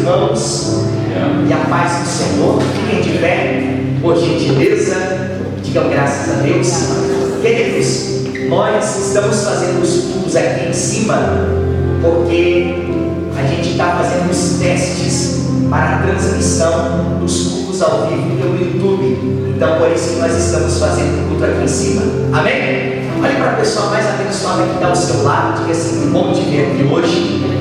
irmãos, e a paz do Senhor. Fiquem de pé, por gentileza, digam graças a Deus. Queridos, nós estamos fazendo os cultos aqui em cima, porque a gente está fazendo os testes para a transmissão dos cultos ao vivo pelo YouTube. Então, por isso que nós estamos fazendo o culto aqui em cima. Amém? Olhe para a pessoa mais abençoada que está ao seu lado, diga assim: que bom te ver aqui hoje.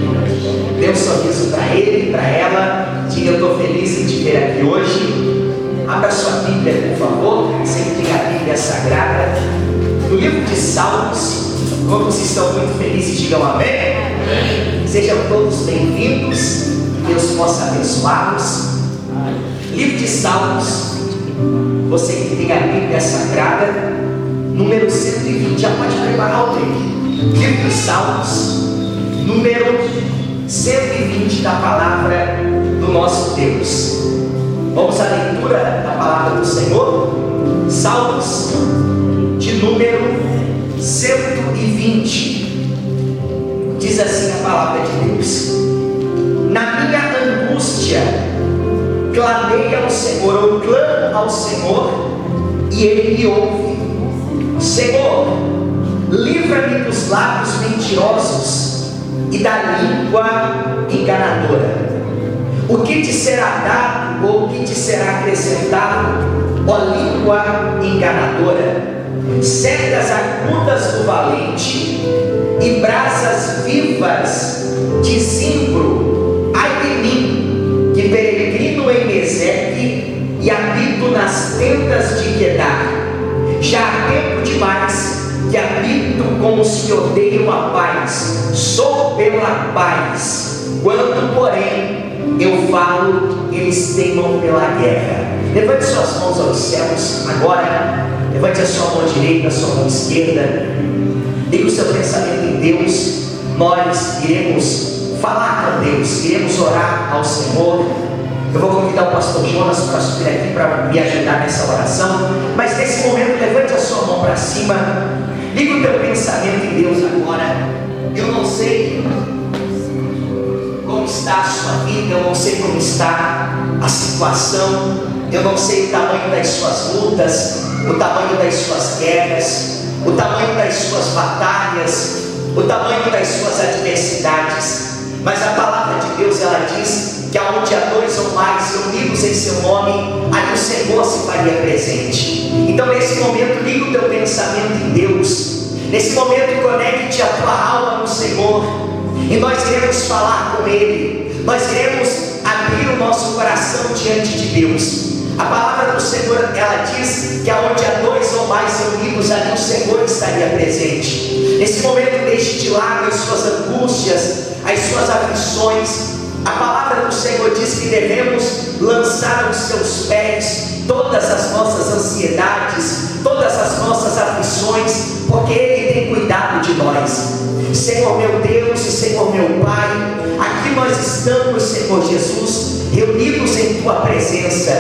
Dê um sorriso para ele e para ela. Diga: eu estou feliz em te ver aqui hoje. Abra sua Bíblia, por favor. Sempre diga a Bíblia Sagrada. No livro de Salmos. Quantos estão muito felizes, digam amém. Amém. Sejam todos bem-vindos. Que Deus possa abençoá-los. Livro de Salmos. Você que tem a Bíblia Sagrada, número 120. Já pode preparar o livro. Livro de Salmos, número 120 da palavra do nosso Deus. Vamos à leitura da palavra do Senhor. Salmos de número 120. Diz assim a palavra de Deus: na minha angústia clamei ao Senhor, eu clamo ao Senhor e Ele me ouve. Senhor, livra-me dos lábios mentirosos e da língua enganadora. O que te será dado ou o que te será acrescentado, ó língua enganadora? Setas agudas do valente e brasas vivas de zimbro. Ai de mim, que peregrino em Meseque e habito nas tendas de Quedar. Já há tempo demais que habito com os que odeiam a paz. Sou pela paz. Quando, porém, eu falo, eles teimam pela guerra. Levante suas mãos aos céus agora. Levante a sua mão direita, a sua mão esquerda. Ligue o seu pensamento em Deus. Nós iremos falar com Deus, iremos orar ao Senhor. Eu vou convidar o pastor Jonas para subir aqui para me ajudar nessa oração. Mas nesse momento, levante a sua mão para cima. Ligue o teu pensamento em Deus agora. Eu não sei como está a sua vida, eu não sei como está a situação, eu não sei o tamanho das suas lutas, o tamanho das suas guerras, o tamanho das suas batalhas, o tamanho das suas adversidades. Mas a palavra de Deus, ela diz que aonde há dois ou mais reunidos em seu nome, ali o Senhor se faria presente. Então nesse momento, liga o teu pensamento em Deus. Nesse momento, conecte a tua alma no Senhor. E nós queremos falar com Ele. Nós queremos abrir o nosso coração diante de Deus. A palavra do Senhor, ela diz que aonde há dois ou mais reunidos, ali o Senhor estaria presente. Nesse momento, deixe de lado as suas angústias, as suas aflições. A palavra do Senhor diz que devemos lançar aos seus pés todas as nossas ansiedades, todas as nossas aflições, porque Ele tem cuidado de nós. Senhor meu Deus e Senhor meu Pai, aqui nós estamos, Senhor Jesus, reunidos em Tua presença,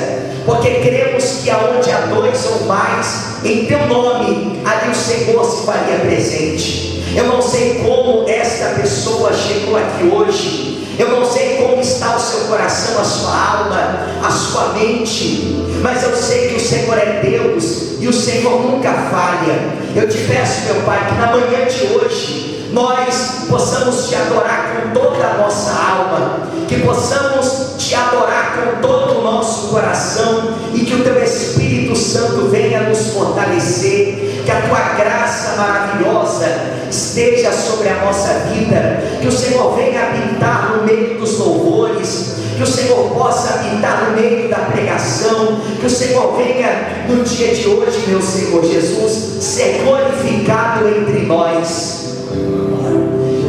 porque cremos que aonde há dois ou mais, em Teu nome, ali o Senhor se faria presente. Eu não sei como esta pessoa chegou aqui hoje, eu não sei como está o seu coração, a sua alma, a sua mente, mas eu sei que o Senhor é Deus e o Senhor nunca falha. Eu te peço, meu Pai, que na manhã de hoje nós possamos te adorar com toda a nossa alma, que possamos te adorar com todo o nosso coração e que o Teu Espírito Santo venha nos fortalecer, que a Tua graça maravilhosa esteja sobre a nossa vida, que o Senhor venha habitar no meio dos louvores, que o Senhor possa habitar no meio da pregação, que o Senhor venha no dia de hoje, meu Senhor Jesus, ser glorificado entre nós.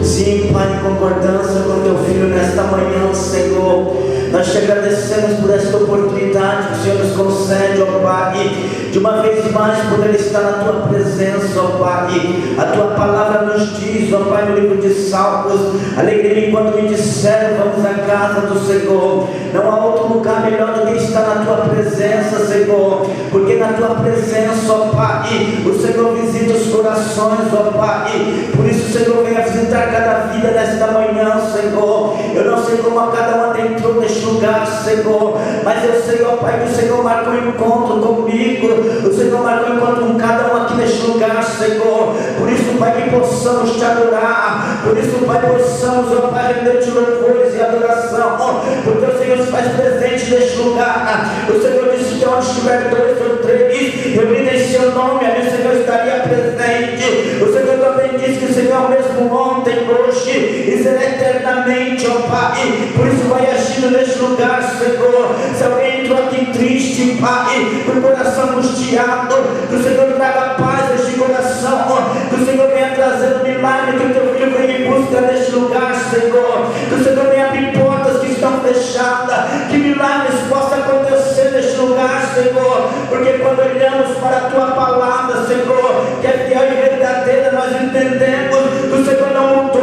Sim, Pai, em concordância com Teu Filho nesta manhã, Senhor, nós te agradecemos por esta oportunidade que o Senhor nos concede, ó Pai, de uma vez mais poder estar na Tua presença, ó Pai. A Tua palavra nos diz, ó Pai, no livro de Salmos: alegrei-me quando me disseram, vamos à casa do Senhor. Não há outro lugar melhor do que estar na Tua presença, Senhor, porque na Tua presença, ó Pai, o Senhor visita os corações, ó Pai. Por isso o Senhor venha visitar cada vida nesta manhã, Senhor. Eu não sei como a cada um entrou neste lugar, Senhor. Mas eu sei, ó Pai, que o Senhor marcou um encontro comigo. O Senhor marcou um encontro com cada um aqui neste lugar, Senhor. Por isso, Pai, que possamos te adorar. Por isso, Pai, possamos, ó Pai, render-te louvores e adoração. Porque o Senhor se faz presente neste lugar. O Senhor disse que onde estiver 2 ou 3 reunidos em seu nome, ali o Senhor estaria presente. O Senhor também disse que o Senhor é o mesmo ontem, hoje e será eternamente, ó Pai. Por isso vai agindo neste lugar, Senhor. Se alguém entrou aqui triste, Pai, com o coração angustiado, que o Senhor traga paz a este coração, que o Senhor venha trazendo milagre, que o teu filho venha em busca neste lugar, Senhor. Que o Senhor venha abrir portas que estão fechadas, que milagres possam acontecer neste lugar, Senhor. Porque quando olhamos para a tua palavra, Senhor, que é fiel e verdadeira, nós entendemos que o Senhor não mudou.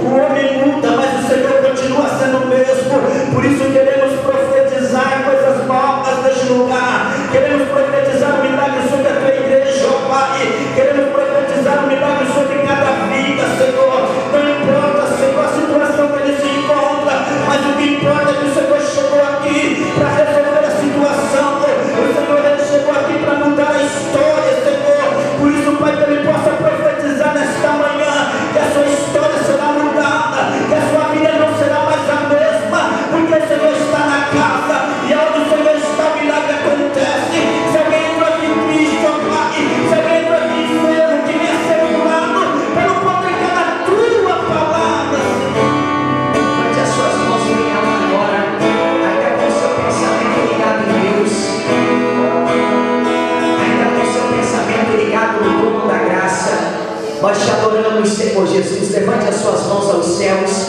O homem muda, mas o Senhor continua sendo o mesmo. Por isso queremos profetizar coisas novas neste lugar. Queremos profetizar um milagre sobre a tua igreja, ó Pai. Queremos profetizar um milagre sobre cada vida, Senhor. Não importa, Senhor, a situação que ele se encontra, mas o que importa é que o Senhor chegou aqui para resolver a situação. O Senhor ele chegou aqui para mudar a história, Senhor. Por isso, Pai, que ele possa profetizar nesta manhã que a sua história será mudada, que a sua vida não será mais a mesma, porque o Senhor está na casa, e onde o Senhor está, o milagre acontece. Se alguém entrou aqui triste, ó Pai, se alguém entrou aqui enfermo, que venha ser curado pelo poder que é na tua palavra. Levante as suas mãos bem alto agora, ainda com o seu pensamento ligado em Deus, ainda com o seu pensamento ligado no trono da graça. Nós te adoramos, Senhor Jesus. Levante as suas mãos aos céus.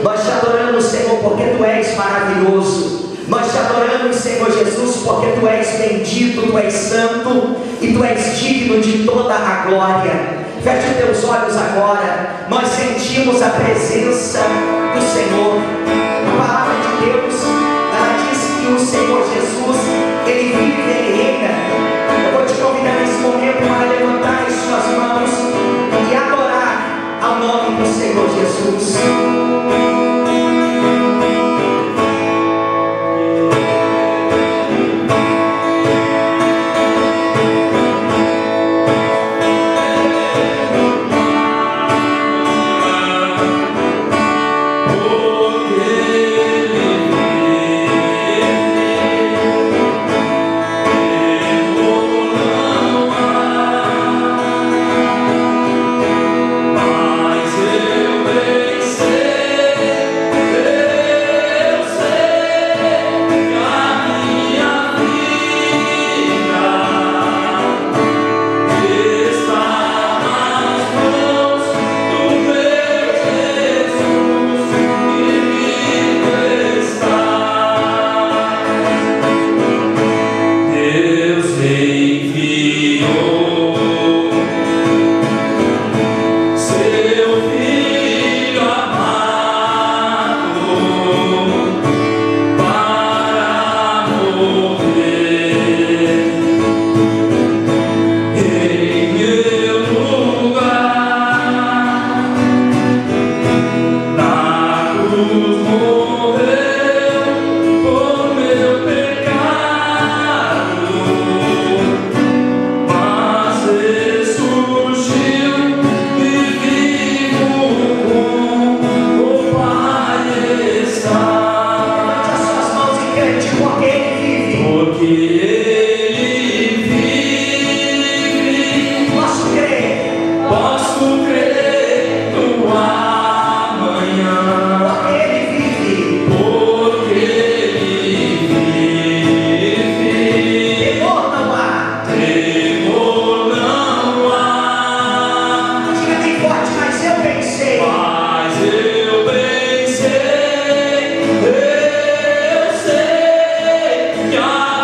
Nós te adoramos, Senhor, porque tu és maravilhoso. Nós te adoramos, Senhor Jesus, porque tu és bendito, tu és santo e tu és digno de toda a glória. Feche teus olhos agora. Nós sentimos a presença do Senhor. A palavra de Deus, ela diz que o Senhor Jesus, ele vive, ele reina. Eu vou te convidar nesse momento para levantar as suas mãos e adorar ao nome do Senhor Jesus.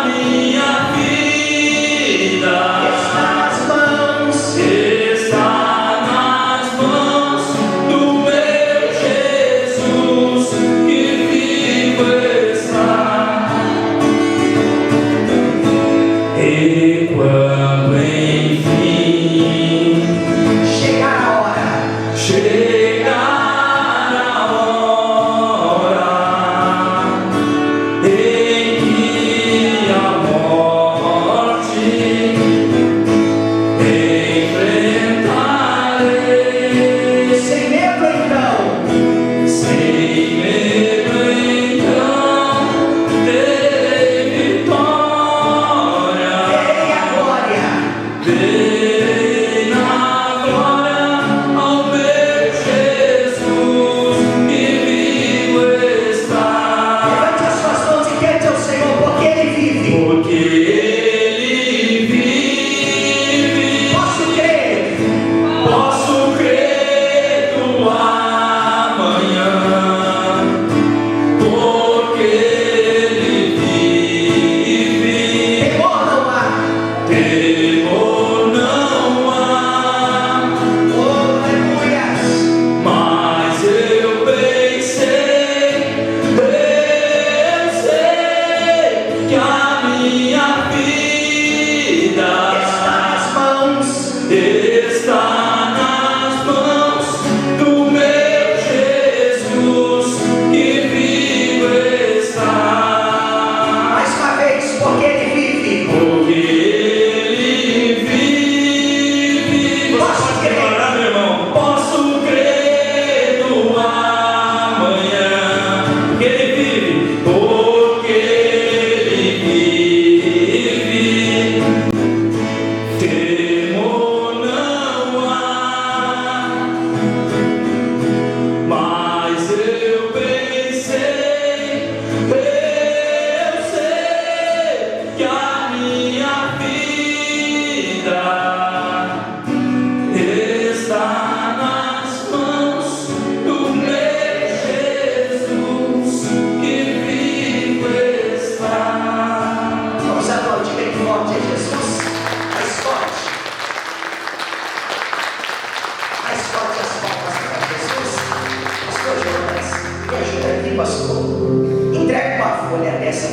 minha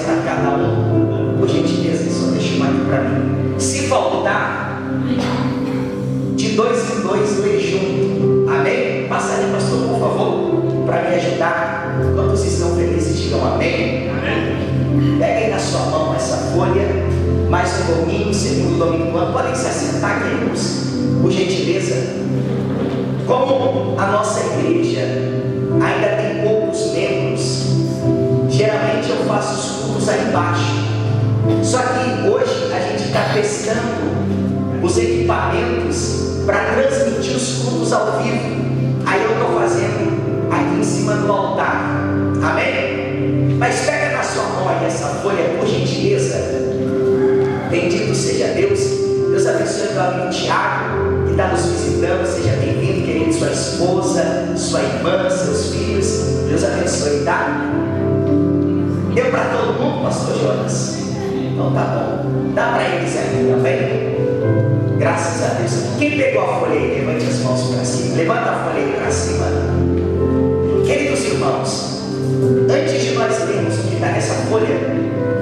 para cada um. Por gentileza, só deixa uma aqui para mim. Se faltar, de 2 em 2, lê junto. Amém? Passa ali, pastor, por favor, para me ajudar. Quantos estão felizes, digam amém. Amém. Peguem na sua mão essa folha. Mais um domingo, segundo domingo do ano. Podem se assentar, queridos, por gentileza. Como a nossa igreja ainda tem poucos membros, geralmente eu faço os cultos aí embaixo. Só que hoje a gente está testando os equipamentos para transmitir os cultos ao vivo. Aí eu estou fazendo aqui em cima do altar. Amém? Mas pega na sua mão aí essa folha, por gentileza. Bendito seja Deus. Deus abençoe meu amigo Tiago, que está nos visitando. Seja bem-vindo, querido. Sua esposa, sua irmã, seus filhos. Deus abençoe, tá? Deu para todo mundo, pastor Jonas? Então tá bom. Dá para eles aqui também? Graças a Deus. Quem pegou a folha aí? Levante as mãos para cima. Levanta a folha aí para cima. Queridos irmãos, antes de nós lermos o que está nessa folha,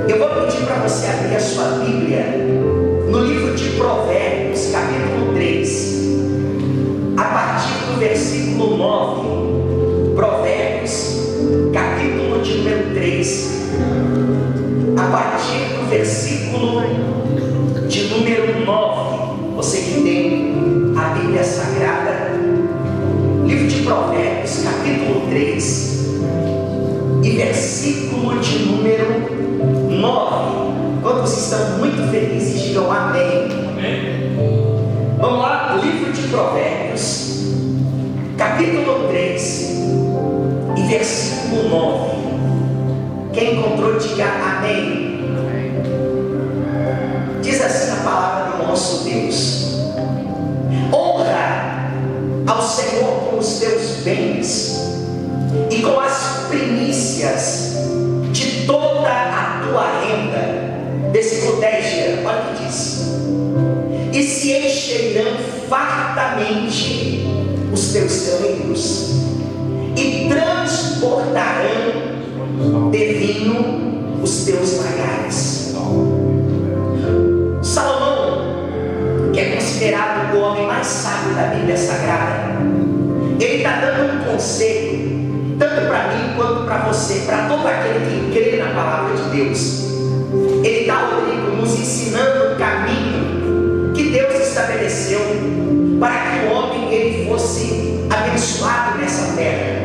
eu vou pedir para você abrir a sua Bíblia no livro de Provérbios, capítulo 3, a partir do versículo 9. Provérbios, capítulo de número 3, a partir do versículo de número 9. Você que tem a Bíblia Sagrada, livro de Provérbios, capítulo 3, e versículo de número 9. Quantos estão muito felizes, digam amém. Amém. Vamos lá, livro de Provérbios, capítulo 3, e versículo 9. Quem encontrou, diga amém. Amém. Diz assim a palavra do nosso Deus: honra ao Senhor com os teus bens e com as primícias de toda a tua renda. Versículo 10, olha o que diz: e se encherão fartamente os teus celeiros, e transbordarão de vinho os teus lagares. Salomão, que é considerado o homem mais sábio da Bíblia Sagrada, ele está dando um conselho, tanto para mim quanto para você, para todo aquele que crê na palavra de Deus. Ele está, Rodrigo, nos ensinando o caminho que Deus estabeleceu para que o homem ele fosse abençoado nessa terra.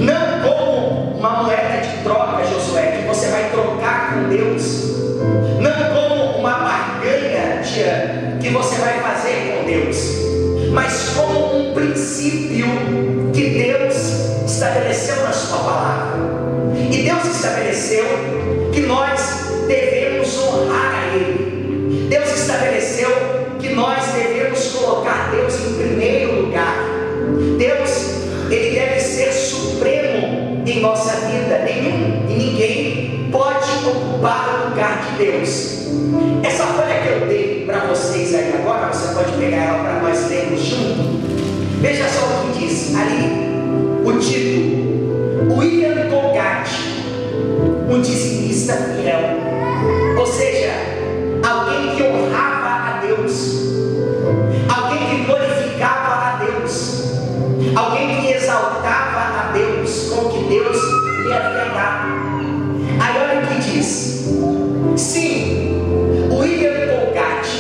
Não como uma moeda de troca, Josué, que você vai trocar com Deus. Não como uma barganha que você vai fazer com Deus, mas como um princípio que Deus estabeleceu na sua palavra. E Deus estabeleceu que nós devemos honrar a Ele. Deus estabeleceu que nós devemos colocar Deus em primeiro lugar. Deus, Ele deve ser supremo em nossa vida. Nenhum e ninguém pode ocupar o lugar de Deus. Essa folha que eu dei para vocês aí agora, você pode pegar ela para nós lermos junto. Veja só o que diz ali, o título: William Colgate, um dizimista fiel. Ou seja, alguém que honrava a Deus, alguém que glorificava a Deus, alguém que exaltava a Deus com o que Deus lhe havia dado. Aí olha o que diz: sim, William Colgate,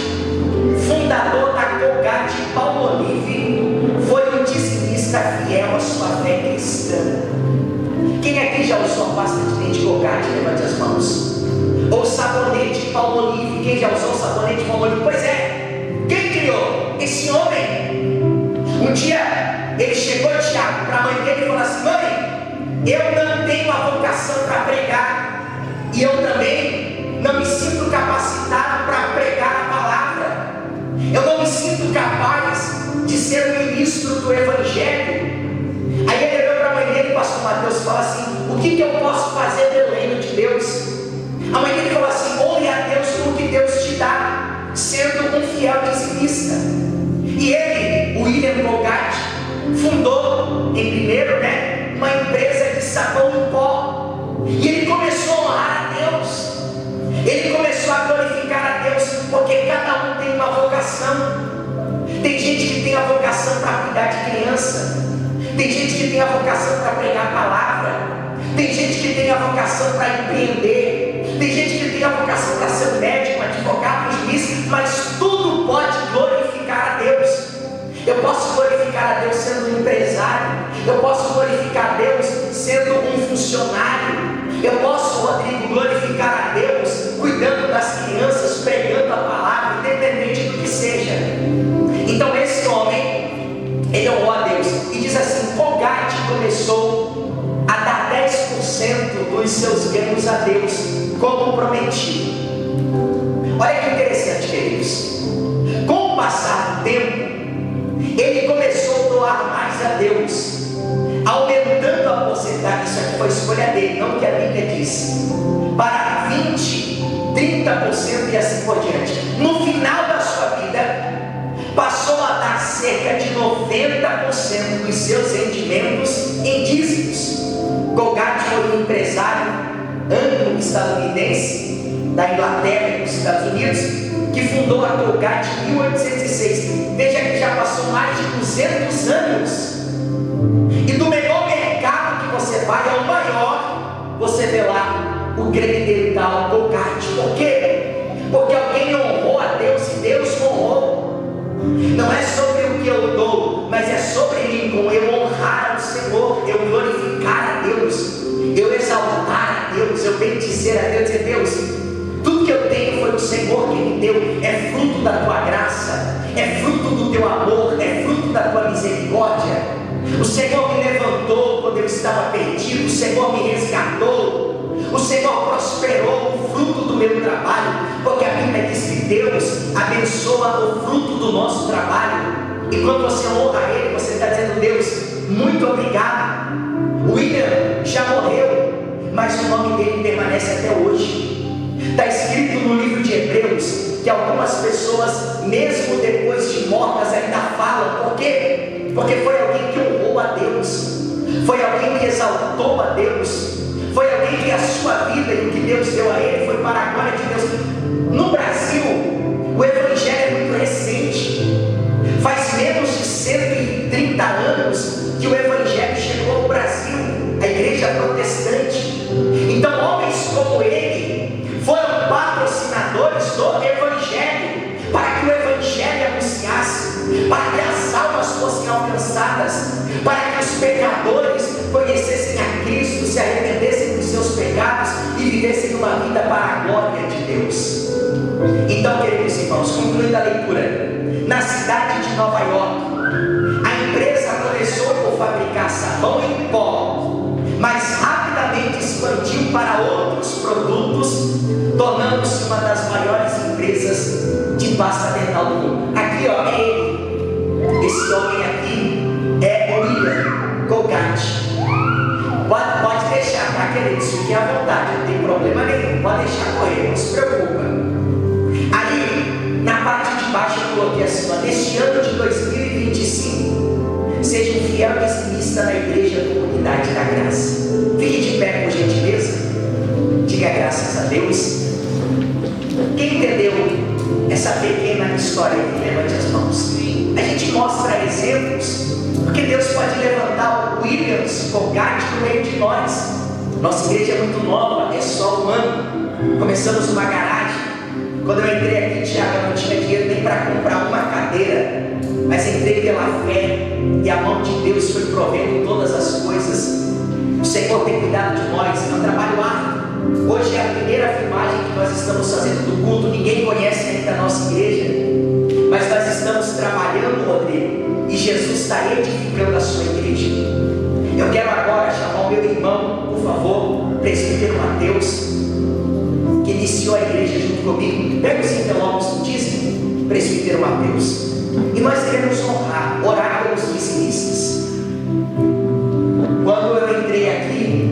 fundador da Colgate-Palmolive, foi um dizimista fiel à sua fé cristã. Quem aqui já usou a pasta de dente Colgate? Levante as mãos. Ou sabonete Palmolive? Quem já usou sabonete Palmolive? Pois é, quem criou? Esse homem. Um dia ele chegou, Tiago, para a mãe dele e falou assim: mãe, eu não tenho a vocação para pregar, e eu também não me sinto capacitado para pregar a palavra. Eu não me sinto capaz de ser um ministro do Evangelho. Aí ele olhou para a mãe dele, pastor Mateus, e falou assim: o que eu posso fazer pelo reino de Deus? A mãe dele falou assim: honre a Deus com o que Deus te dá, sendo um fiel dizimista. E ele, o William Colgate, fundou em primeiro, uma empresa de sabão em pó. E ele começou a honrar a Deus. tem a vocação para cuidar de criança. Tem gente que tem a vocação para pregar a palavra. Tem gente que tem a vocação para empreender. Tem gente que tem a vocação para ser médico, advogado, juiz. Mas tudo pode glorificar a Deus. Eu posso glorificar a Deus sendo um empresário. Eu posso glorificar a Deus sendo um funcionário. Eu posso, Rodrigo, glorificar a Deus cuidando das crianças, pregando a palavra, independente do que seja. Então esse homem, ele honrou a Deus. E diz assim: Colgate começou a dar 10% dos seus ganhos a Deus, como prometido. Olha que interessante, queridos. Com o passar do tempo, ele começou a doar mais a Deus, aumentando a porcentagem. Isso aqui foi escolha dele, não que a Bíblia diz, para 20, 30% e assim por diante. No final da sua vida, passou a dar cerca de 90% dos seus rendimentos em dízimos. Colgate foi um empresário anglo-estadunidense da Inglaterra e dos Estados Unidos, que fundou a Colgate em 1806. Veja que já passou mais de 200 anos. E do menor mercado que você vai ao maior, você vê lá o grande dental Colgate. Por quê? Porque alguém honrou a Deus e Deus honrou. Não é sobre o que eu dou, mas é sobre mim, com eu honrar ao Senhor, eu glorificar a Deus, eu exaltar a Deus, eu bendizer a Deus. E Deus, tudo que eu tenho foi o Senhor que me deu. É fruto da tua graça, é fruto do teu amor, é fruto da tua misericórdia. O Senhor me levantou quando eu estava perdido, o Senhor me resgatou, o Senhor prosperou o fruto do meu trabalho, porque a Bíblia diz que Deus abençoa o fruto do nosso trabalho. E quando você honra Ele, você está dizendo: Deus, muito obrigado. William já morreu, mas o nome dele permanece até hoje. Está escrito no livro de Hebreus que algumas pessoas, mesmo depois de mortas, ainda falam. Por quê? Porque foi alguém que honrou a Deus, foi alguém que exaltou a Deus, foi alguém que a sua vida e o que Deus deu a ele foi para a glória de Deus. No Brasil, o Evangelho é muito recente. Faz menos de 130 anos que o Evangelho chegou ao Brasil, a igreja protestante. Então homens como ele foram patrocinadores do Evangelho, para que o Evangelho anunciasse, para que as almas fossem alcançadas, para que os pecadores conhecessem a Cristo, se arrependessem dos seus pecados e vivessem uma vida para a glória de Deus. Então, queridos irmãos, concluindo a leitura, na cidade de Nova York, a empresa começou por fabricar sabão em pó, mas rapidamente expandiu para outros produtos, tornando-se uma das maiores empresas de pasta dental do mundo. Aqui, ó, é ele. Esse homem aqui é William Colgate. Pode deixar, tá, queridos? Fique à vontade, não tem problema nenhum. Pode deixar correr, não se preocupa. Aí, na parte de baixo, eu coloquei assim: ó, neste ano de 2025, seja um fiel dizimista na Igreja Comunidade da Graça. Fique de pé, por gentileza. Diga graças a Deus. Quem entendeu essa pequena história aqui? Levante as mãos. A gente mostra exemplos, porque Deus pode levantar o Williams Colgate no meio de nós. Nossa igreja é muito nova, é só um ano. Começamos uma garagem. Quando eu entrei aqui, Tiago, eu não tinha dinheiro nem para comprar uma cadeira, mas entrei pela fé e a mão de Deus foi provendo todas as coisas. O Senhor tem cuidado de nós, é um trabalho árduo. Hoje é a primeira filmagem que nós estamos fazendo do culto. Ninguém conhece ainda a nossa igreja, mas nós estamos trabalhando, Rodrigo, e Jesus está edificando a sua igreja. Eu quero agora chamar o meu irmão, por favor, o presbítero Mateus, que iniciou a igreja junto comigo. Pega os envelopes do dízimo, presbítero Mateus. E nós queremos orar pelos dizimistas. Quando eu entrei aqui,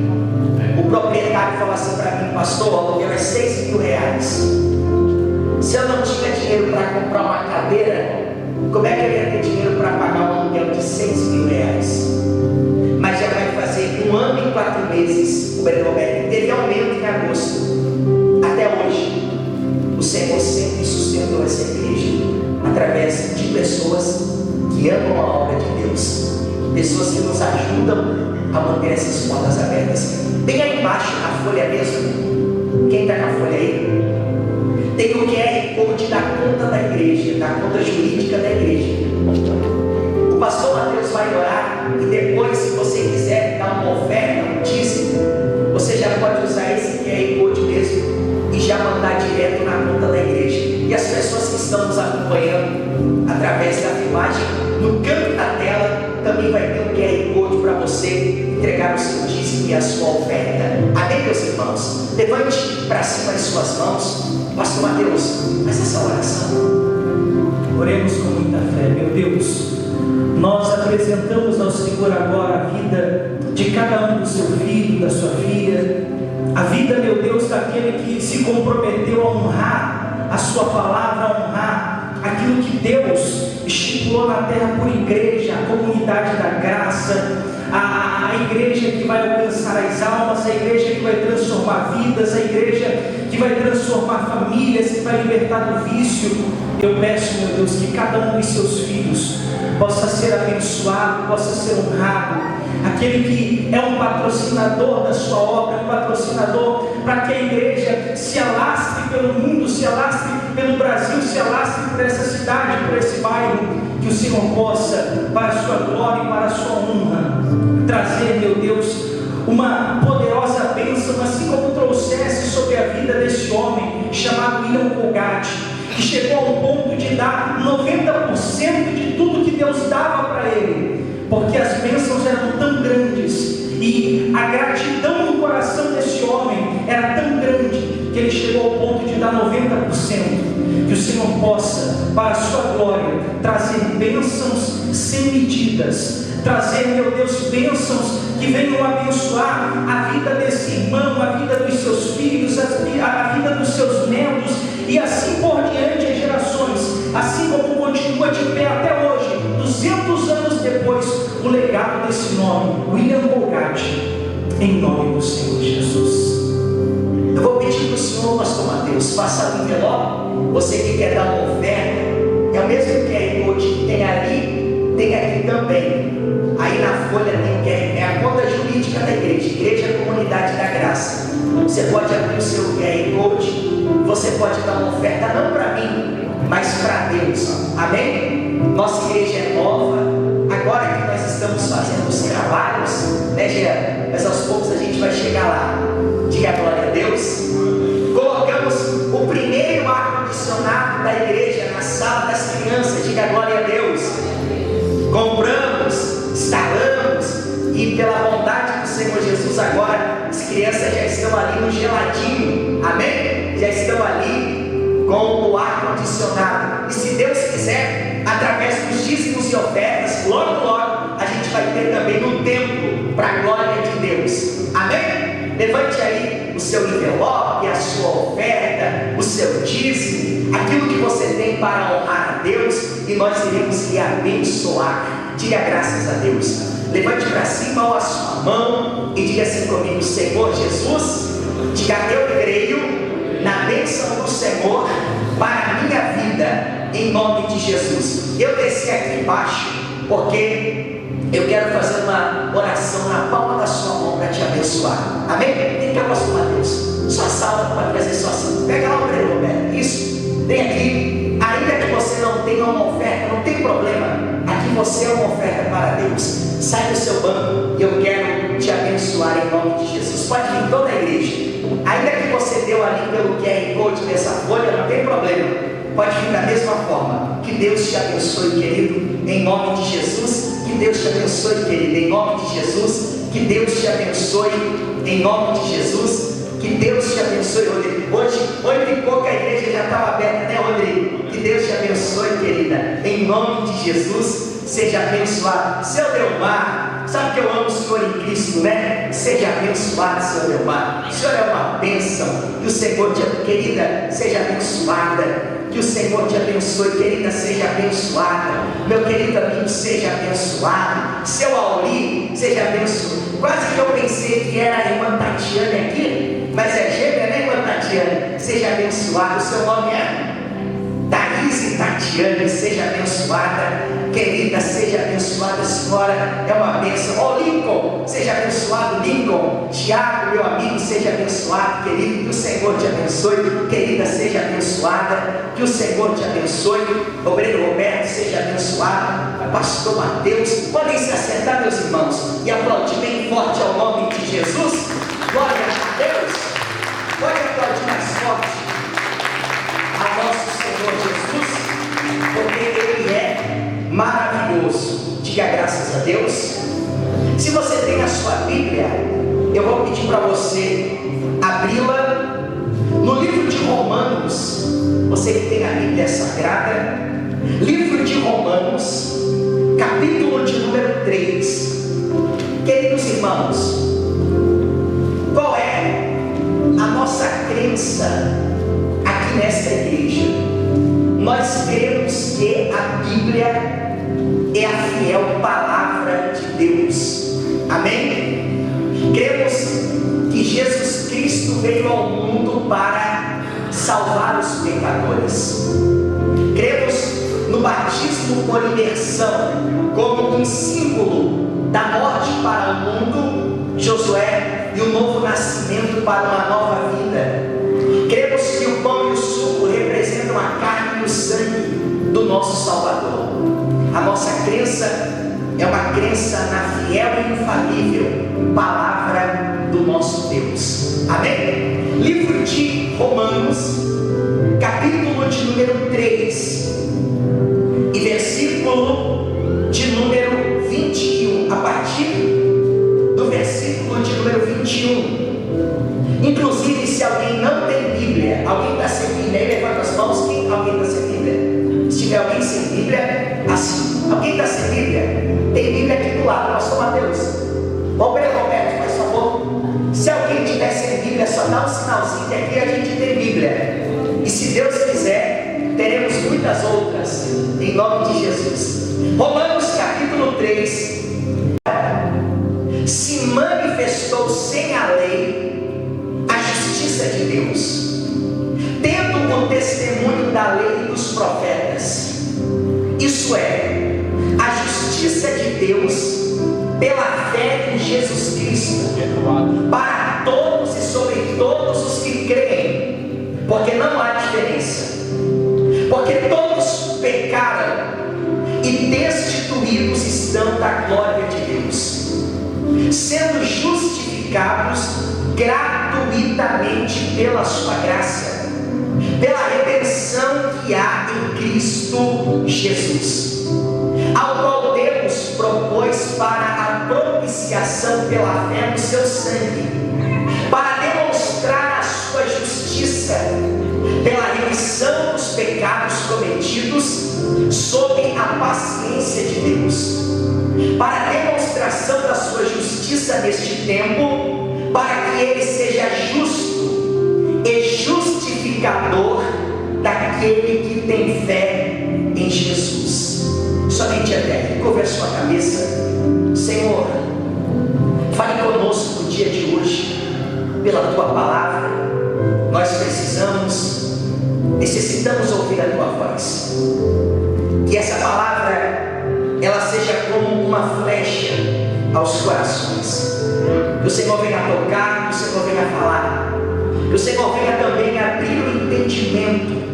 o proprietário falou assim para mim: pastor, o aluguel é R$6.000. Se eu não tinha dinheiro para comprar uma cadeira, como é que eu ia ter dinheiro para pagar um aluguel de R$6.000? Mas já vai fazer 1 ano e 4 meses o Beroberto teve aumento em agosto. Até hoje, o Senhor sempre sustentou essa igreja através de pessoas que que amam a obra de Deus, pessoas que nos ajudam a manter essas portas abertas. Bem aí embaixo na folha mesmo, quem está com a folha aí? Tem o QR Code da conta da igreja, da conta jurídica da igreja. O pastor Mateus vai orar e depois, se você quiser dar uma oferta, um dízimo, você já pode usar esse QR Code mesmo e já mandar direto na conta da igreja. E as pessoas que estão nos acompanhando através da filmagem, no canto da tela também vai ter um QR Code para você entregar o seu dízimo e a sua oferta. Amém, meus irmãos? Levante para cima as suas mãos. Pastor Mateus, faz essa oração. Oremos com muita fé. Meu Deus, nós apresentamos ao Senhor agora a vida de cada um do seu filho, da sua filha, a vida, meu Deus, daquele que se comprometeu a honrar a sua palavra, a honrar aquilo que Deus estipulou na terra por igreja, a comunidade da graça, a igreja que vai alcançar as almas, a igreja que vai transformar vidas, a igreja que vai transformar famílias, que vai libertar do vício. Eu peço, meu Deus, que cada um dos seus filhos possa ser abençoado, possa ser honrado. Aquele que é um patrocinador da sua obra, um patrocinador para que a igreja se alastre pelo mundo, se alastre pelo Brasil, se alastre por essa cidade, por esse bairro, que o Senhor possa, para a sua glória e para a sua honra, trazer, meu Deus, uma poderosa bênção, assim como trouxesse sobre a vida desse homem chamado William Colgate, que chegou ao ponto de dar 90% de tudo que Deus dava para ele, porque as bênçãos eram tão grandes e a gratidão no coração desse homem era tão grande que ele chegou ao ponto de dar 90%. Que o Senhor possa, para a sua glória, trazer bênçãos sem medidas, trazer, meu Deus, bênçãos que venham abençoar a vida desse irmão, a vida dos seus filhos, a vida dos seus netos, e assim por diante as gerações, assim como continua de pé até hoje, 200 anos depois, o legado desse nome, William Colgate, em nome do Senhor Jesus. Eu vou pedir para o Senhor, pastor Mateus, faça o envelope. Você que quer dar uma oferta, é o mesmo QR Code que tem ali, tem aqui também. Aí na folha tem o QR, é a conta jurídica da igreja, Igreja Comunidade da Graça. Você pode abrir o seu QR Code, você pode dar uma oferta não para mim, mas para Deus. Amém? Nossa igreja é nova, agora que nós estamos fazendo os trabalhos, né, Jean? Mas aos poucos a gente vai chegar lá. Diga a glória a Deus. Colocamos o primeiro ar-condicionado da igreja na sala das crianças. Diga a glória a Deus. Compramos, instalamos, e pela bondade do Senhor Jesus, agora as crianças já estão ali no geladinho. Amém? Já estão ali com o ar-condicionado. E se Deus quiser, através dos dízimos e ofertas, logo logo a gente vai ter também no templo para a glória de Deus. Amém? Levante aí o seu envelope, a sua oferta, o seu dízimo, aquilo que você tem para honrar a Deus, e nós iremos lhe abençoar. Diga graças a Deus. Levante para cima a sua mão e diga assim comigo: Senhor Jesus, diga: eu creio na bênção do Senhor para a minha vida, em nome de Jesus. Eu desci aqui embaixo porque eu quero fazer uma oração na palma da sua mão para te abençoar. Amém? Vem cá, pastor Mateus. Sua salva para trazer sua salva. Pega lá o Breno Roberto. Isso. Tem aqui. Ainda que você não tenha uma oferta, não tem problema. Aqui você é uma oferta para Deus. Sai do seu banco e eu quero te abençoar em nome de Jesus. Pode vir toda a igreja. Ainda que você deu ali pelo QR Code dessa folha, não tem problema. Pode vir da mesma forma. Que Deus te abençoe, querido, em nome de Jesus. Que Deus te abençoe, querido, em nome de Jesus. Que Deus te abençoe, em nome de Jesus. Que Deus te abençoe, Rodrigo. Hoje, 8h pouco, a igreja já estava aberta, né, Rodrigo? Que Deus te abençoe, querida, em nome de Jesus. Seja abençoado. Seu Delmar, sabe que eu amo o Senhor em Cristo, né? Seja abençoado, seu Delmar. O Senhor é uma bênção. Que o Senhor te abençoe, querida, seja abençoada. Que o Senhor te abençoe, querida, seja abençoada. Meu querido amigo, seja abençoado. Seu Auri, seja abençoado. Quase que eu pensei que era a irmã Tatiana aqui, mas é gêmea, né, irmã Tatiana? Seja abençoado. O seu nome é Thaís. Tatiane, seja abençoada. Querida, seja abençoada, a senhora é uma bênção. Ó Lincoln, seja abençoado, Lincoln. Tiago, meu amigo, seja abençoado, querido, que o Senhor te abençoe. Querida, seja abençoada, que o Senhor te abençoe. Obreiro Roberto, seja abençoado. Pastor Mateus, podem se assentar, meus irmãos, e aplaudir bem forte ao nome de Jesus. Glória a Deus. Pode aplaudir mais forte ao nosso Senhor Jesus, porque Ele é maravilhoso. Diga graças a Deus. Se você tem a sua Bíblia, eu vou pedir para você abri-la no livro de Romanos. Você que tem a Bíblia Sagrada, livro de Romanos, capítulo de número 3. Queridos irmãos, qual é a nossa crença aqui nesta igreja? Nós cremos que a Bíblia é a fiel palavra de Deus. Amém? Cremos que Jesus Cristo veio ao mundo para salvar os pecadores. Cremos no batismo por imersão como um símbolo da morte para o mundo, Josué, e o novo nascimento para uma nova vida. Cremos que o pão e o suco representam a carne e o sangue do nosso Salvador. A nossa crença é uma crença na fiel e infalível palavra do nosso Deus. Amém? Livro de Romanos, capítulo de número 3 e versículo de número 21, a partir do versículo de número 21. Inclusive, se alguém não tem Bíblia, alguém está sem Bíblia, aí levanta as mãos. Quem? Alguém está sem Bíblia? Se tiver alguém sem Bíblia, assim. Alguém está sem Bíblia? Tem Bíblia aqui do lado, pastor Mateus. Obreiro Roberto, faz favor. Se alguém tiver sem Bíblia, só dá um sinalzinho que aqui a gente tem Bíblia. E se Deus quiser, teremos muitas outras, em nome de Jesus. Romanos capítulo 3. Se manifestou sem a lei a justiça de Deus, tendo o testemunho da lei e dos profetas, isso é, a justiça de Deus pela fé em Jesus Cristo, para todos e sobre todos os que creem, porque não há diferença, porque todos pecaram e destituídos estão da glória de Deus, sendo justificados gratuitamente pela sua graça, pela redenção que há em Cristo Jesus, ao qual Deus propôs para a propiciação pela fé no seu sangue, para demonstrar a sua justiça, pela remissão dos pecados cometidos sob a paciência de Deus, para a demonstração da sua justiça neste tempo, para que ele seja justo e justificador daquele que tem fé em Jesus. Somente até curva a sua cabeça. Senhor, fale conosco no dia de hoje, pela tua palavra. Nós necessitamos ouvir a tua voz. Que essa palavra ela seja como uma flecha aos corações. Que o Senhor venha tocar, que o Senhor venha falar, que o Senhor venha também abrir o entendimento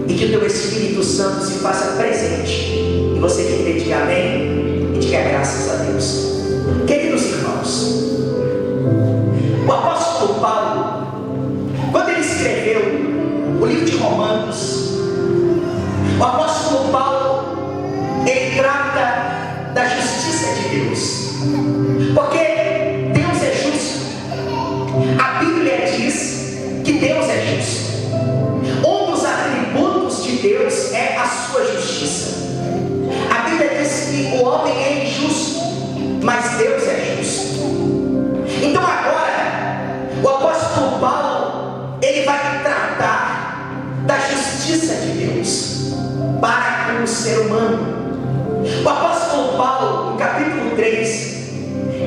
e que o teu Espírito Santo se faça presente. E você que crê, diga amém e diga graças a Deus. Queridos irmãos, o apóstolo Paulo, quando ele escreveu o livro de Romanos, o apóstolo Paulo, ele trata da justiça de Deus, porque Deus é justo. A Bíblia diz que Deus é justo. Um dos atributos de Deus é a sua justiça. A Bíblia diz que o homem é injusto, mas Deus é justo. Então agora, o apóstolo Paulo, ele vai tratar da justiça de Deus para com o ser humano. O apóstolo Paulo, no capítulo 3,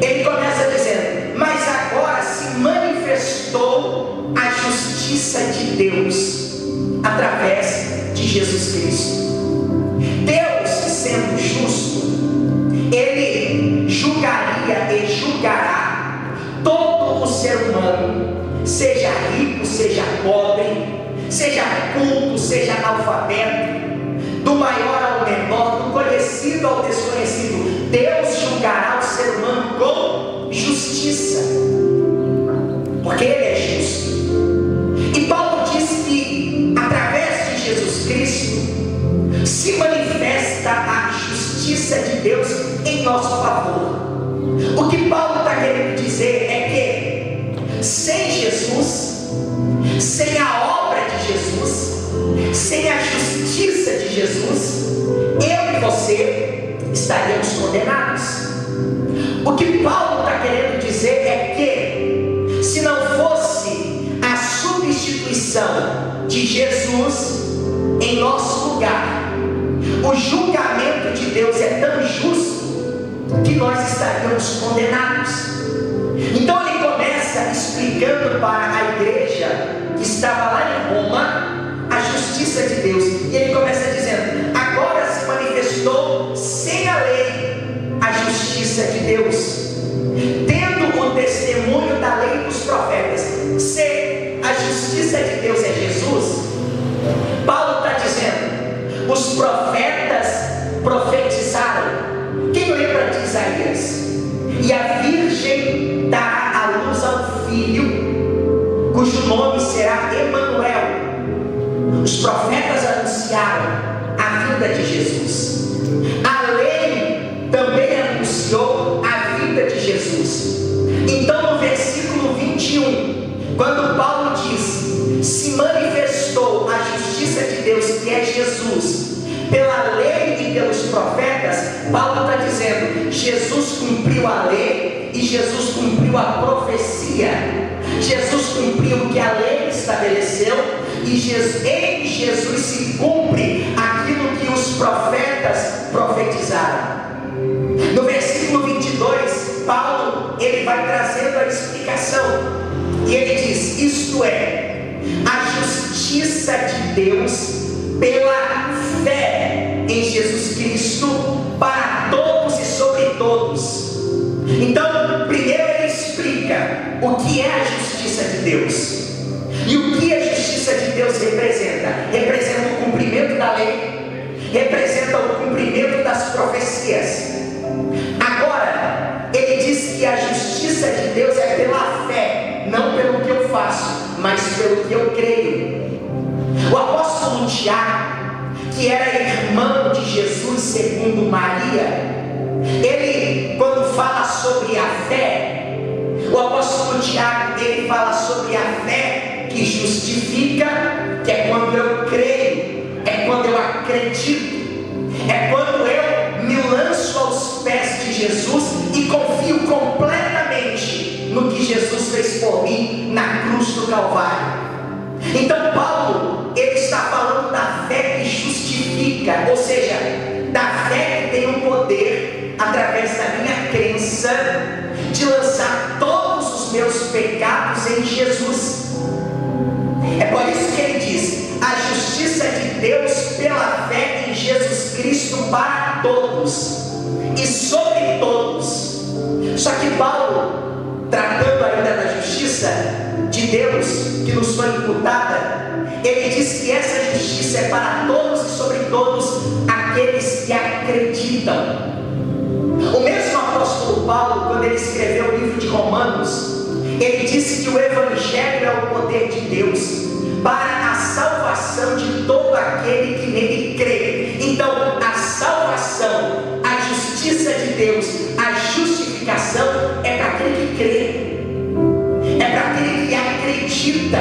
ele começa dizendo: mas agora se manifestou a justiça de Deus através de Jesus Cristo. Deus, sendo justo, Ele julgaria e julgará todo o ser humano, seja rico, seja pobre, seja culto, seja analfabeto, do maior ao menor, do conhecido ao desconhecido. Deus julgará o ser humano com justiça, porque Ele é justo. E Paulo diz que através de Jesus Cristo se manifesta a justiça de Deus em nosso favor. O que Paulo está querendo dizer é que sem Jesus, sem a obra de Jesus, sem a justiça de Jesus, eu e você estaríamos condenados. O que Paulo está querendo dizer é que se não fosse a substituição de Jesus em nosso lugar, o julgamento de Deus é tão justo que nós estaríamos condenados. Então ele começa explicando para a igreja que estava lá em Roma a justiça de Deus, e ele começa dizendo: agora se manifestou sem a lei a justiça de Deus, tendo o testemunho da lei e dos profetas. Se a justiça de Deus é Jesus, Paulo está dizendo, os profetas profetizaram. Quem lembra de Isaías? E a virgem dará à luz ao filho, cujo nome será Emanuel. Os profetas anunciaram a vinda de Jesus. A lei também anunciou a vinda de Jesus. Então no versículo 21, quando Paulo diz: se manifestou a justiça de Deus, que é Jesus, pela lei e pelos profetas, Paulo está dizendo: Jesus cumpriu a lei e Jesus cumpriu a profecia. Jesus cumpriu o que a lei estabeleceu, e em Jesus se cumpre aquilo que os profetas profetizaram. No versículo 22, Paulo ele vai trazendo a explicação, e ele diz: isto é, a justiça de Deus pela fé em Jesus Cristo para todos e sobre todos. Então, primeiro ele explica o que é a justiça de Deus. E o que a justiça de Deus representa? Representa o cumprimento da lei, representa o cumprimento das profecias. Agora, ele diz que a justiça de Deus é pela fé, não pelo que eu faço, mas pelo que eu creio. O apóstolo Tiago, que era irmão de Jesus segundo Maria, ele, quando fala sobre a fé, o apóstolo Tiago, ele fala sobre a fé que justifica, que é quando eu creio, é quando eu acredito, é quando eu me lanço aos pés de Jesus e confio completamente no que Jesus fez por mim na cruz do Calvário. Então Paulo, ele está falando da fé que justifica, ou seja, da fé que tem o poder, através da minha crença, de lançar todos os meus pecados em Jesus. É por isso que ele diz: a justiça de Deus pela fé em Jesus Cristo para todos e sobre todos. Só que Paulo, tratando ainda da justiça de Deus que nos foi imputada, ele diz que essa justiça é para todos e sobre todos aqueles que acreditam. O mesmo apóstolo Paulo, quando ele escreveu o livro de Romanos, ele disse que o Evangelho é o poder de Deus para a salvação de todo aquele que nele crê. Então, a salvação, a justiça de Deus, a justificação é para aquele que crê, é para aquele que acredita,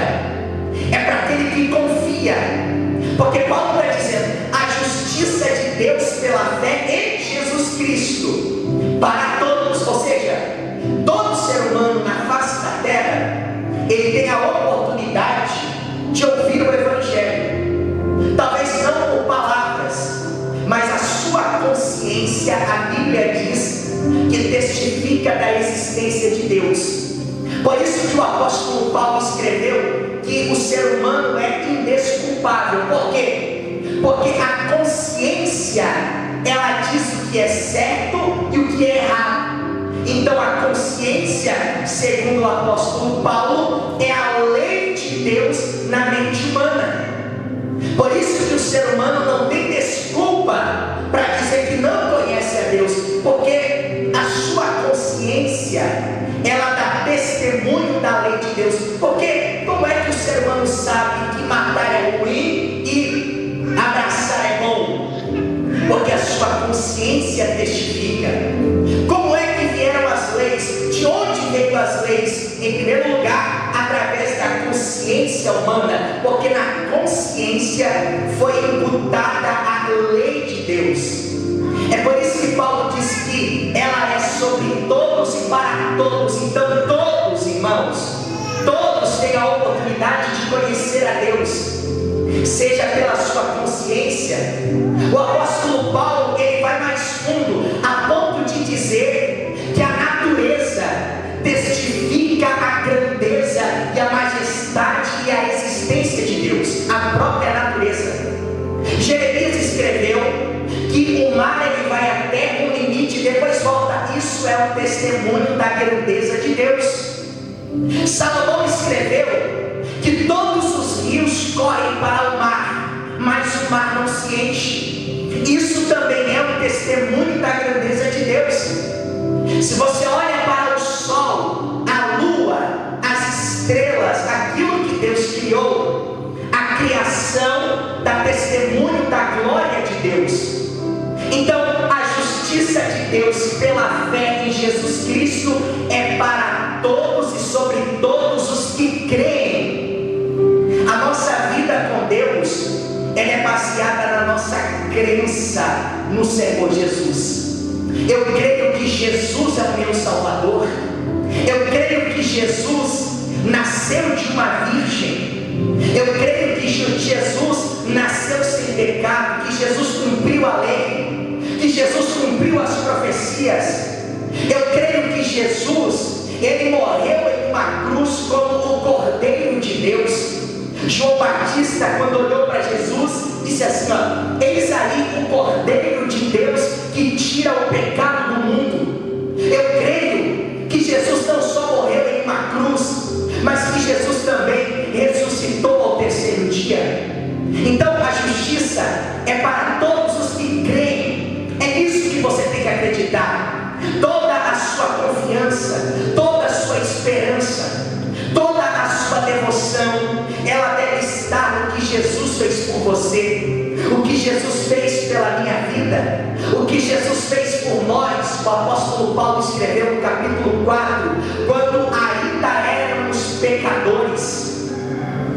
é para aquele que confia. Porque Paulo está dizendo: a justiça de Deus pela fé em Jesus Cristo para todos, ou seja, todo ser humano na face da terra, ele tem a oportunidade de ouvir o Evangelho. Talvez não por palavras, mas a sua consciência, a Bíblia diz que testifica da existência de Deus. Por isso que o apóstolo Paulo escreveu que o ser humano é indesculpável. Por quê? Porque a consciência, ela diz o que é certo e o que é errado. Então a consciência, segundo o apóstolo Paulo, é a lei de Deus na mente humana. Por isso que o ser humano não tem desculpa para dizer que não conhece a Deus, porque a sua consciência, ela dá testemunho da lei de Deus. Porque como é que o ser humano sabe que matar é ruim e abraçar é bom? Porque a sua consciência testifica. Como é que vieram as leis? De onde veio as leis? Em primeiro lugar, através da consciência humana, porque na consciência foi imputada a lei de Deus. É por isso que Paulo diz que ela é sobre todos e para todos. Então todos, irmãos, todos têm a oportunidade de conhecer a Deus, seja pela sua consciência. O apóstolo Paulo, ele vai mais fundo, a ponto de dizer que a natureza testifica a grandeza e a majestade e a existência de Deus, a própria natureza. Jeremias escreveu que o mar, ele vai até um limite e depois volta. Isso é um testemunho da grandeza de Deus. Salomão escreveu que todos os rios correm para o mar, mas o mar não se enche. Isso também é um testemunho da grandeza de Deus. Se você olha para o sol, a lua, as estrelas, aquilo que Deus criou, a criação dá testemunho da glória de Deus. Então a justiça de Deus pela fé em Jesus Cristo é para todos e sobre todos os que creem. A nossa vida com Deus, ela é baseada na nossa crença no Senhor Jesus. Eu creio que Jesus é o meu Salvador. Eu creio que Jesus nasceu de uma virgem. Eu creio que Jesus nasceu sem pecado, que Jesus cumpriu a lei, que Jesus cumpriu as profecias. Eu creio que Jesus, ele morreu em uma cruz como o Cordeiro de Deus. João Batista, quando olhou para Jesus, disse assim: eis aí o Cordeiro de Deus que tira o pecado do mundo. Eu creio que Jesus não só morreu em uma cruz, mas que Jesus também ressuscitou ao terceiro dia. Então a justiça é para todos os que creem. É nisso que você tem que acreditar. Toda a sua confiança, toda a sua esperança, toda a sua devoção, ela deve estar no que Jesus fez por você, o que Jesus fez pela minha vida, o que Jesus fez por nós. O apóstolo Paulo escreveu no capítulo 4, quando ainda éramos pecadores,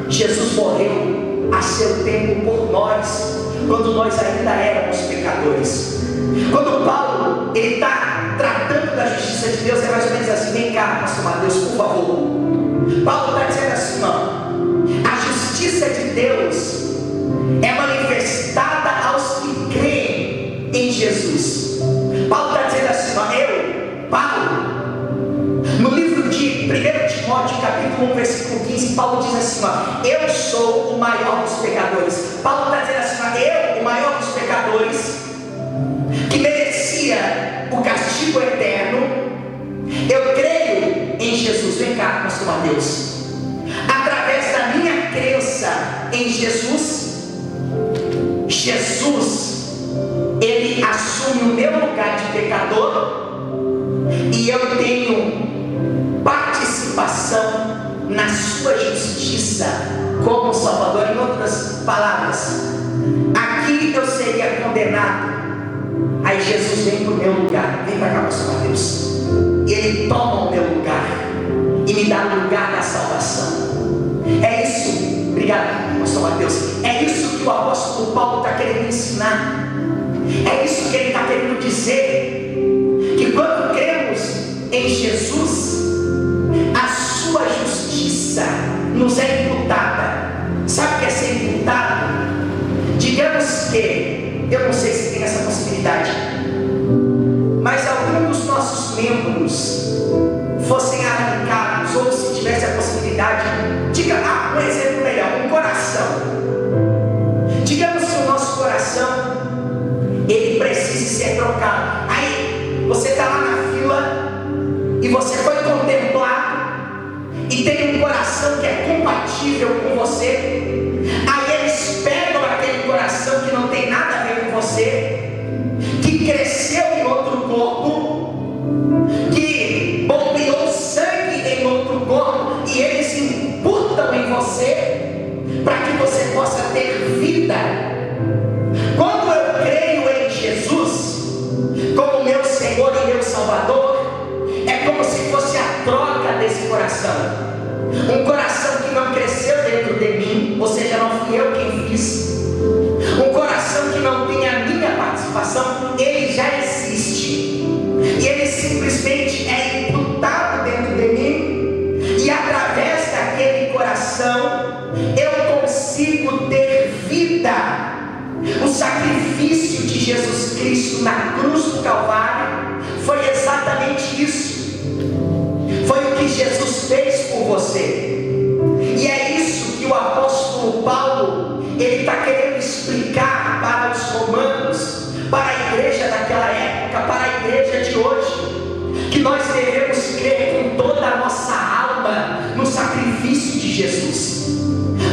Jesus morreu a seu tempo por nós, quando nós ainda éramos pecadores. Quando Paulo ele está tratando da justiça de Deus, é mais ou menos assim: vem cá, pastor Mateus, por favor. Paulo está dizendo assim: a justiça de Deus é manifestada aos que creem em Jesus. Paulo está dizendo assim: Paulo, no livro de 1 Timóteo, capítulo 1, versículo 15, Paulo diz assim: eu sou o maior dos pecadores. Paulo está dizendo assim: eu, o maior dos pecadores, que merecia o castigo eterno, eu creio em Jesus. Vem cá, pastor Mateus. Através da minha crença em Jesus, ele assume o meu lugar de pecador, e eu tenho participação na sua justiça como Salvador. Em outras palavras, aqui eu seria condenado, aí Jesus vem para o meu lugar. Vem para cá, pastor Mateus. E ele toma o meu lugar e me dá o lugar da salvação. É isso, obrigado, pastor Mateus. É isso que o apóstolo Paulo está querendo ensinar. É isso que ele está querendo dizer: que quando cremos em Jesus, a sua justiça nos é imputada. Sabe o que é ser imputado? Digamos que, eu não sei se tem essa possibilidade, mas algum dos nossos membros fossem arrancados, ou se tivesse a possibilidade, diga, um exemplo melhor, um coração. Digamos que o nosso você está lá na fila e você foi contemplado e tem um coração que é compatível com você. Aí eles pegam aquele coração que não tem nada a ver com você, que cresceu em outro corpo, que bombeou sangue em outro corpo, e eles imputam em você para que você possa ter vida. Quando eu creio em Jesus como meu Senhor e meu Salvador, é como se fosse a troca desse coração. Um coração que não cresceu dentro de mim, ou seja, não fui eu quem fiz. Um coração que não tem a minha participação, ele já existe. E ele simplesmente é imputado dentro de mim. E através daquele coração, eu consigo ter vida. O sacrifício de Jesus Cristo na cruz do Calvário foi exatamente isso. Foi o que Jesus fez por você. E é isso que o apóstolo Paulo, ele está querendo explicar para os romanos, para a igreja daquela época, para a igreja de hoje, que nós devemos crer com toda a nossa alma no sacrifício de Jesus.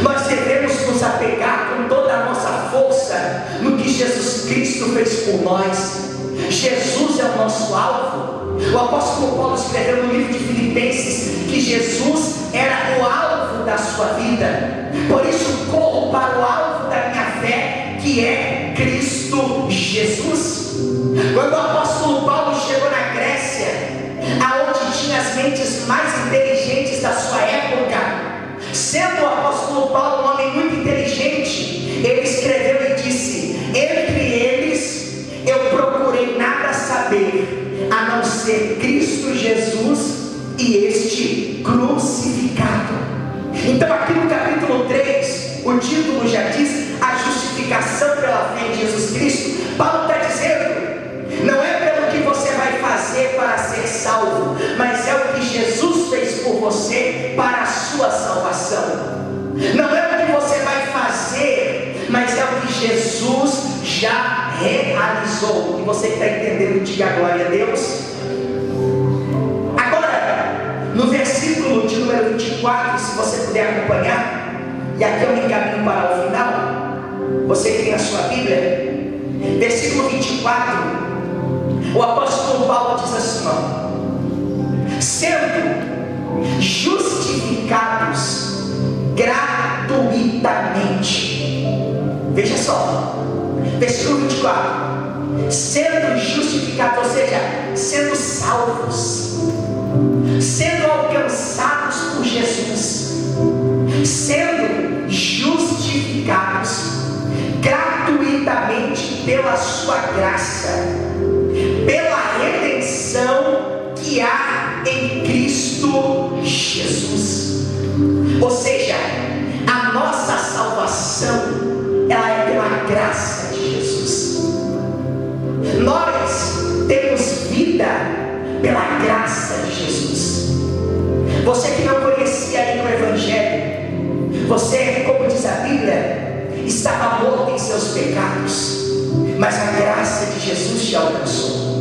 Nós devemos nos apegar com toda a nossa força no que Jesus Cristo fez por nós. Jesus é o nosso alvo. O apóstolo Paulo escreveu no livro de Filipenses que Jesus era o alvo da sua vida. Por isso corro para o alvo da minha fé, que é Cristo Jesus. Quando o apóstolo Paulo chegou na Grécia, aonde tinha as mentes mais inteligentes da sua época, sendo o apóstolo Paulo um homem muito inteligente, ele escreveu e disse: entre eles eu procurei nada saber, a não ser Cristo Jesus e este crucificado. Então aqui no capítulo 3, o título já diz a justificação pela fé em Jesus Cristo. Paulo está dizendo, não é pelo que você vai fazer para ser salvo, mas é o que Jesus fez por você para a sua salvação. Não é o que você vai fazer, mas é o que Jesus já realizou. E você que está entendendo, diga glória a Deus. Agora, no versículo de número 24, se você puder acompanhar, e aqui eu me encaminho para o final, você que tem a sua Bíblia, versículo 24, o apóstolo Paulo diz assim, ó: sendo justificados gratuitamente. Veja só, versículo 24: sendo justificados, ou seja, sendo salvos, sendo alcançados por Jesus, sendo justificados gratuitamente pela sua graça, pela redenção que há em Cristo Jesus. Ou seja, a nossa salvação, ela é pela graça de Jesus. Nós temos vida pela graça de Jesus. Você que não conhecia ainda o Evangelho, você, como diz a Bíblia, estava morto em seus pecados, mas a graça de Jesus te alcançou.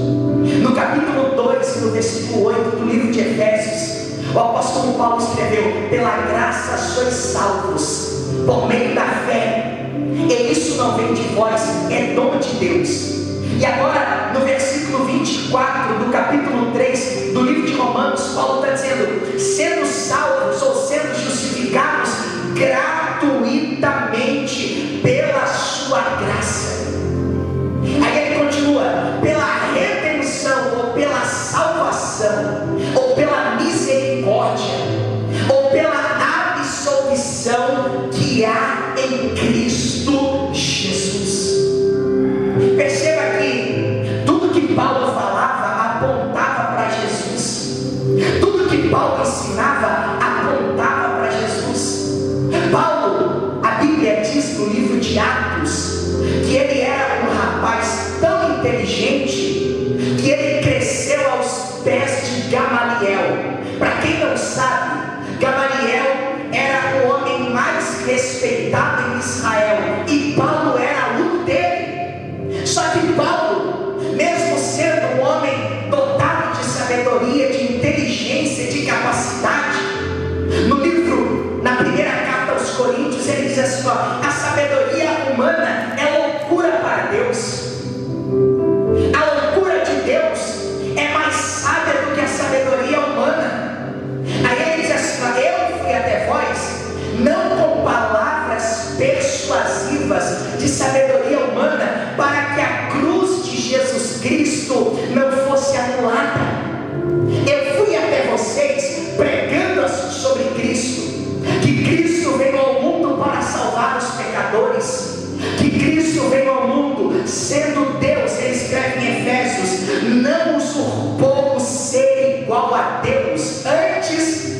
No capítulo 2, no versículo 8 do livro de Efésios, o apóstolo Paulo escreveu: pela graça sois salvos, por meio da fé, e isso não vem de vós, é dom de Deus. E agora, no versículo 24 do capítulo 3 do livro de Romanos, Paulo está dizendo: sendo salvos ou sendo justificados gratuitamente pela sua graça. Aí ele continua: pela redenção ou pela salvação, ou pela misericórdia, ou pela absolvição que há em Cristo Jesus. Perceba que tudo que Paulo falava apontava para Jesus. Tudo que Paulo ensinava apontava para Jesus. Paulo, a Bíblia diz no livro de Atos, que ele era um rapaz tão inteligente que ele cresceu aos pés de Gamaliel. Para quem não sabe, Gamaliel era o homem mais respeitado em Israel, e Paulo era aluno dele. Só que Paulo, mesmo sendo um homem humana é loucura para Deus. A loucura de Deus é mais sábia do que a sabedoria humana. Aí ele diz assim: eu fui até vós, não com palavras persuasivas de sabedoria humana, para que a cruz de Jesus Cristo não fosse anulada. Eu fui até vocês pregando sobre Cristo, que Cristo veio ao mundo para salvar os pecadores, que Cristo veio ao mundo sendo Deus. Ele escreve em Efésios: não usurpou o ser igual a Deus, antes,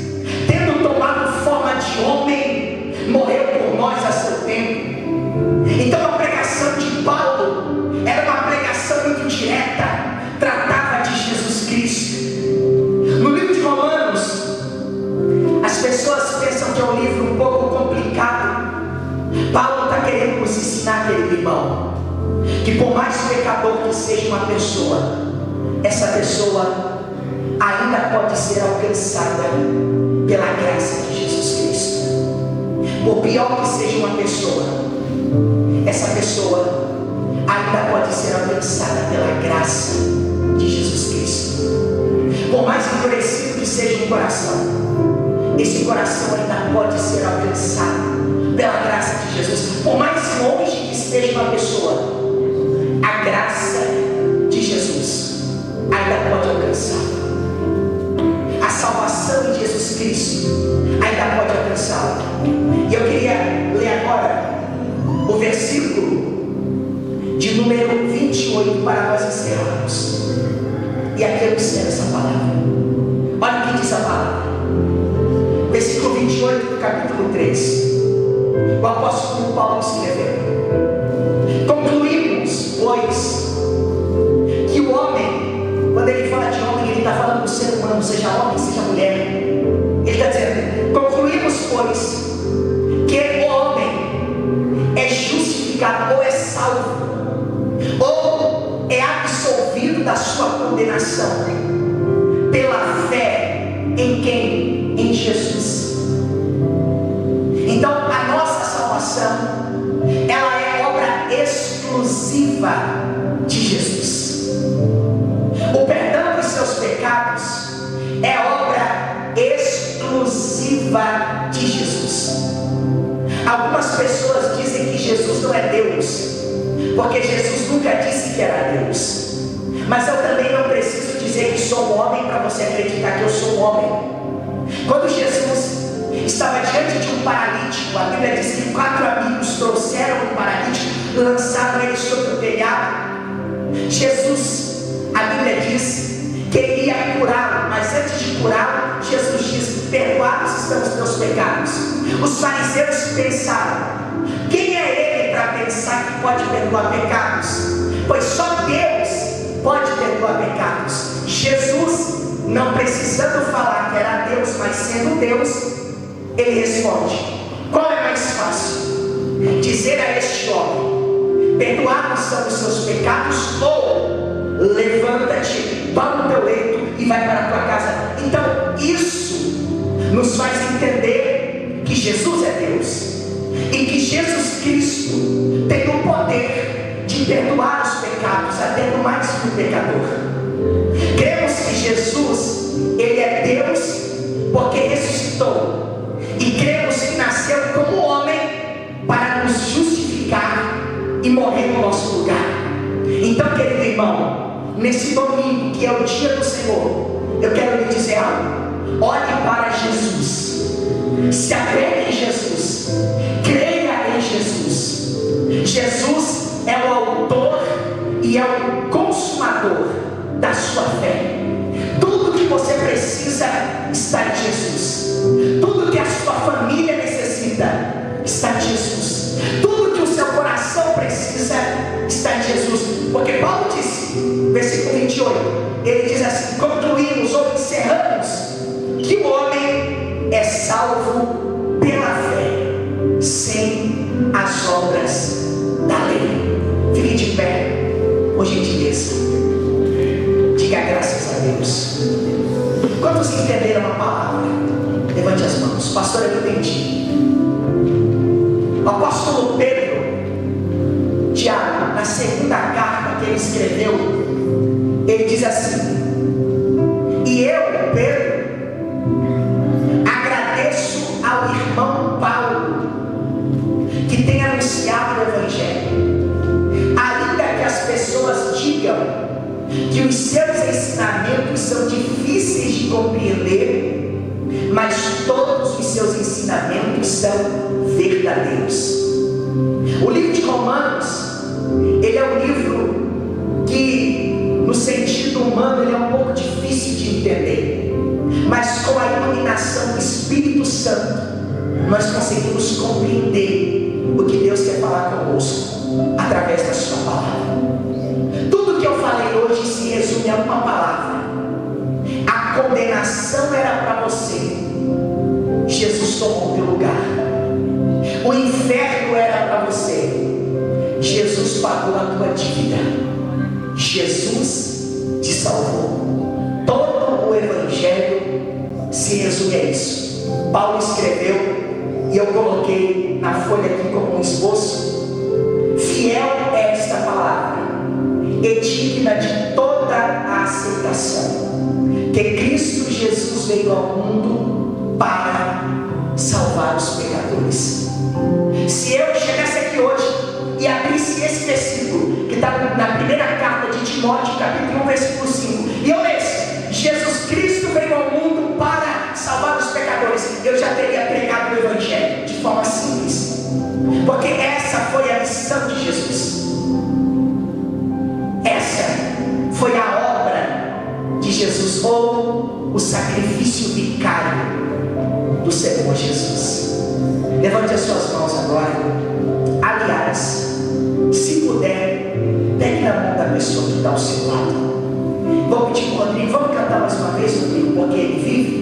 tendo tomado forma de homem, morreu por nós a seu tempo. Então a pregação de Paulo era uma pregação muito direta, tratava de Jesus Cristo. No livro de Romanos, as pessoas pensam que é um livro um pouco complicado. Paulo está querendo nos ensinar, querido irmão, que por mais pecador que seja uma pessoa, essa pessoa ainda pode ser alcançada pela graça de Jesus Cristo. Por pior que seja uma pessoa, essa pessoa ainda pode ser alcançada pela graça de Jesus Cristo. Por mais endurecido que seja um coração, esse coração ainda pode ser alcançado pela graça de Jesus. Por mais longe que esteja uma pessoa, a graça de Jesus ainda pode alcançá-la. A salvação de Jesus Cristo ainda pode alcançá-la. E eu queria ler agora o versículo de número 28 para nós encerrarmos. E aqui eu encerro essa palavra. Olha o que diz a palavra. Versículo 28 do capítulo 3. O apóstolo Paulo escreveu: concluímos, pois, que o homem, quando ele fala de homem, ele está falando do ser humano, seja homem, seja mulher. Ele está dizendo: concluímos, pois, que o homem é justificado, ou é salvo, ou é absolvido da sua condenação, pela fé em quem? Em Jesus. Então a nossa salvação, ela é obra exclusiva de Jesus. O perdão dos seus pecados é obra exclusiva de Jesus. Algumas pessoas dizem que Jesus não é Deus, porque Jesus nunca disse que era Deus. Mas eu também não preciso dizer que sou um homem para você acreditar que eu sou um homem. Quando Jesus estava diante de um paralítico, a Bíblia diz que 4 amigos trouxeram um paralítico, lançaram ele sobre o telhado. Jesus, a Bíblia diz que ele ia curá-lo, mas antes de curá-lo, Jesus diz: perdoados estão os teus pecados. Os fariseus pensaram: quem é ele para pensar que pode perdoar pecados? Pois só Deus pode perdoar pecados. Jesus, não precisando falar que era Deus, mas sendo Deus, ele responde: qual é mais fácil? Dizer a este homem: perdoados são os seus pecados, ou levanta-te, vá no teu leito e vai para a tua casa. Então isso nos faz entender que Jesus é Deus e que Jesus Cristo tem o poder de perdoar os pecados, até do mais que um pecador. Cremos que Jesus, ele é Deus porque ressuscitou, e cremos que nasceu como homem para nos justificar e morrer no nosso lugar. Então, querido irmão, nesse domingo que é o dia do Senhor, eu quero lhe dizer algo: olhe para Jesus, se apegue em Jesus, creia em Jesus. Jesus é o autor e é o consumador da sua fé. Tudo que você precisa está em Jesus. Tudo que a sua família necessita está em Jesus. Tudo que o seu coração precisa está em Jesus. Porque Paulo disse, versículo 28, ele diz assim: concluímos ou encerramos que o homem é salvo pela fé, sem as obras da lei. Fique de pé, por gentileza. Diga graças a Deus. Quantos entenderam a palavra? Levante as mãos. Pastor, eu entendi. O apóstolo Pedro, são difíceis de compreender, mas todos os seus ensinamentos são verdadeiros. O livro de Romanos, ele é um livro que, no sentido humano, ele é um pouco difícil de entender, mas com a iluminação do Espírito Santo, nós conseguimos compreender o que Deus quer falar conosco, através da sua palavra. Tudo que eu falei hoje se resume a uma palavra: a condenação era para você, Jesus tomou o teu lugar. O inferno era para você, Jesus pagou a tua dívida, Jesus te salvou. Todo o Evangelho se resume a isso. Paulo escreveu, e eu coloquei na folha aqui como um esboço: fiel é esta palavra, e digna de toda a aceitação, que Cristo Jesus veio ao mundo para salvar os pecadores. Se eu chegasse aqui hoje e abrisse esse versículo, que está na primeira carta de Timóteo, capítulo 1, versículo 5, e eu lesse: Jesus Cristo veio ao mundo para salvar os pecadores, eu já teria pregado o Evangelho de forma simples, porque essa foi a missão de Jesus. Essa foi a obra de Jesus, ou o sacrifício vicário do Senhor Jesus. Levante as suas mãos agora. Aliás, se puder, pegue na mão da pessoa que está ao seu lado. Vou pedir para o Rodrigo, vamos cantar mais uma vez, Rodrigo, porque ele vive.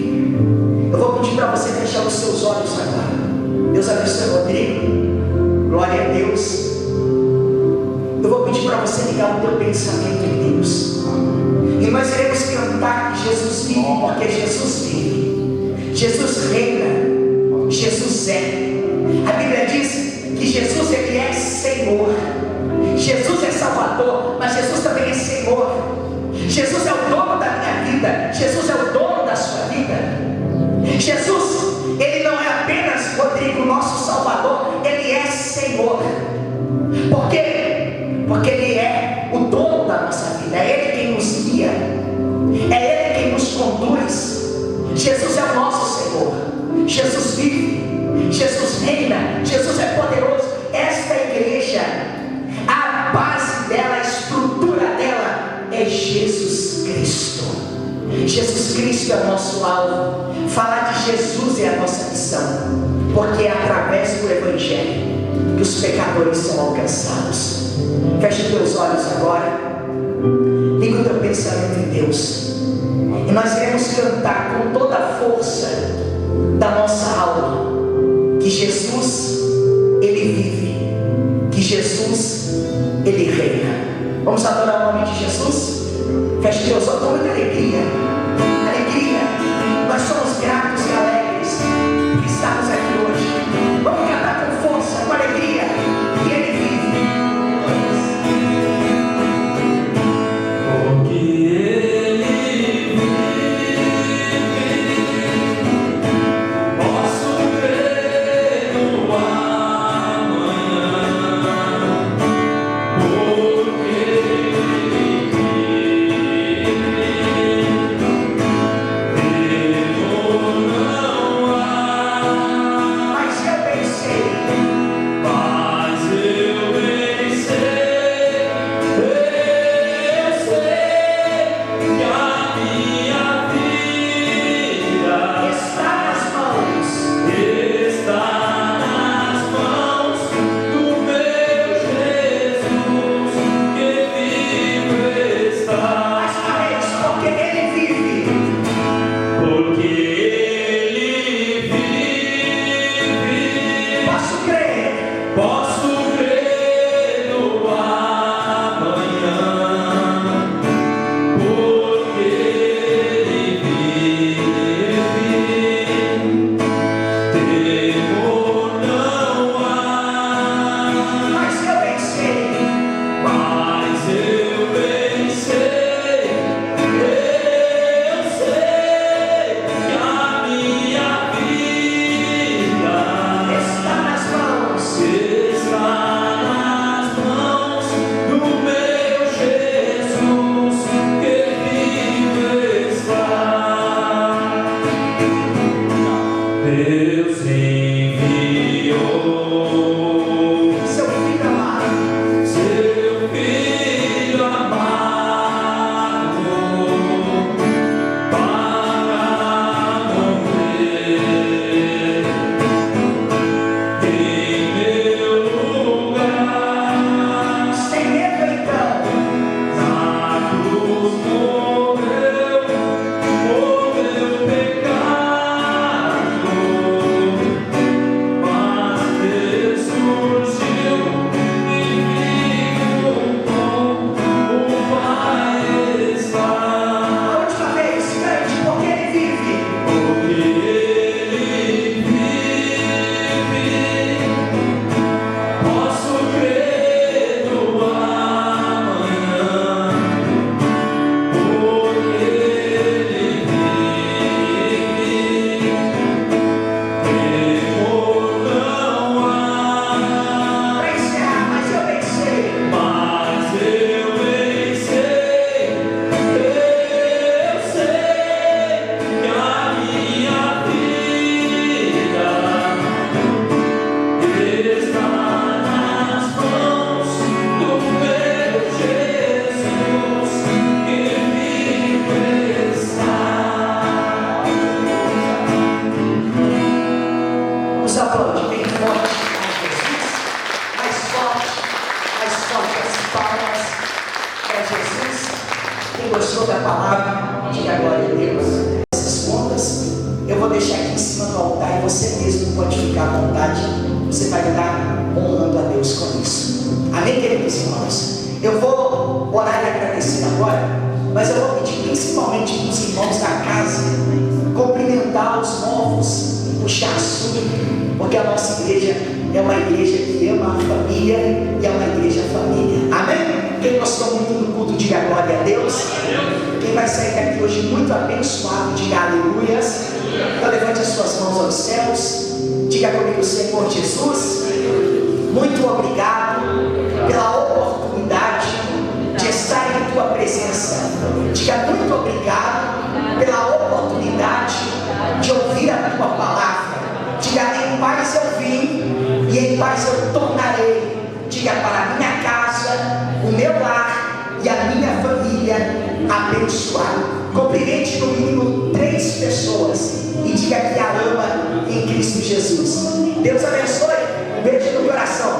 Eu vou pedir para você fechar os seus olhos agora. Deus abençoe o Rodrigo. Glória a Deus. Eu vou pedir para você ligar o teu pensamento em Deus. E nós iremos cantar que Jesus vive, porque Jesus vive. Jesus reina. Jesus é. A Bíblia diz que Jesus, ele é Senhor. Jesus é Salvador, mas Jesus também é Senhor. Jesus é o dono da minha vida. Jesus é o dono da sua vida. Jesus, ele não é apenas, Rodrigo, nosso Salvador, ele é Senhor. Por quê? Porque ele é o dono da nossa vida. É ele quem nos guia, é ele quem nos conduz. Jesus é o nosso Senhor. Jesus vive, Jesus reina, Jesus é poderoso. Esta igreja, a base dela, a estrutura dela é Jesus Cristo. Jesus Cristo é o nosso alvo. Falar de Jesus é a nossa missão, porque é através do Evangelho que os pecadores são alcançados. Feche teus olhos agora, liga o teu pensamento em Deus, e nós iremos cantar com toda a força da nossa alma que Jesus, ele vive, que Jesus, ele reina. Vamos adorar o nome de Jesus? Feche teus olhos com muita alegria. Alegria. Nós somos gratos e alegres que estamos aqui hoje. Vamos cantar com força, com alegria, que ele vive. Porque ele vive, posso crer no está nas mãos do meu Jesus, que vivo está. Vamos aplaudir bem forte a Jesus. Mais forte as palmas para Jesus. Quem gostou da palavra, diga glória a Deus. Essas contas eu vou deixar aqui em cima do altar e você mesmo pode ficar à vontade. Você vai estar honrando a Deus com isso. Amém, queridos irmãos? Eu vou orar e agradecer agora, mas eu vou pedir principalmente para os irmãos da casa cumprimentar os novos, puxar assunto, porque a nossa igreja é uma igreja que ama a família e é uma igreja família. Amém? Quem gostou muito do culto, diga glória a Deus. Quem vai sair daqui hoje muito abençoado, diga aleluias. Então levante as suas mãos aos céus. Diga comigo, Senhor Jesus, muito obrigado pela oportunidade de estar em tua presença. Diga muito obrigado pela oportunidade de ouvir a tua palavra. Diga, em paz eu vim e em paz eu tornarei. Diga, para a minha casa, o meu lar e a minha família abençoar. Cumprimente no mínimo 3 pessoas e diga que a ama em Cristo Jesus. Deus abençoe. Um beijo no coração.